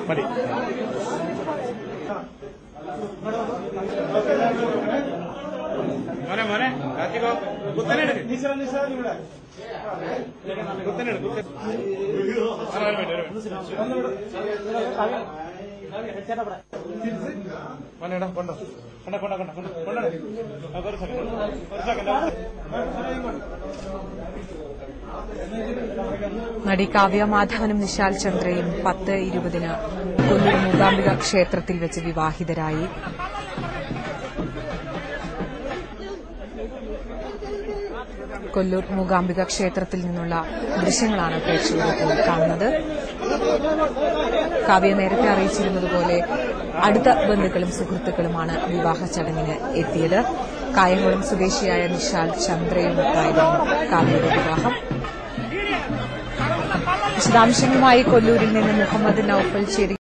മതി. മോനെ മോനെ കാർത്തികോ കുത്തനെടുക്ക് കുത്തനെടുക്ക് മോനെടാ കൊണ്ടോ കൊണ്ട കൊണ്ട കൊണ്ട കൊണ്ട കൊണ്ട ഒരു സെക്കൻഡ് നടി കാവ്യ മാധവനും നിശാൽ ചന്ദ്രയും 10:20 കൊല്ലൂർ മൂകാംബിക ക്ഷേത്രത്തിൽ വെച്ച് വിവാഹിതരായി. കൊല്ലൂർ മൂകാംബിക ക്ഷേത്രത്തിൽ നിന്നുള്ള ദൃശ്യങ്ങളാണ് പ്രേക്ഷകർ ഇപ്പോൾ കാണുന്നത്. കാവ്യ നേരത്തെ അറിയിച്ചിരുന്നതുപോലെ അടുത്ത ബന്ധുക്കളും സുഹൃത്തുക്കളുമാണ് വിവാഹ ചടങ്ങിന് എത്തിയത്. കായംകുളം സ്വദേശിയായ നിശാൽ ചന്ദ്രയുമൊത്തായിരുന്നു കാവ്യയുടെ വിവാഹം. വിശദാംശങ്ങളുമായി കൊല്ലൂരിൽ നിന്ന് മുഹമ്മദ് നൌഫൽ ചേരി.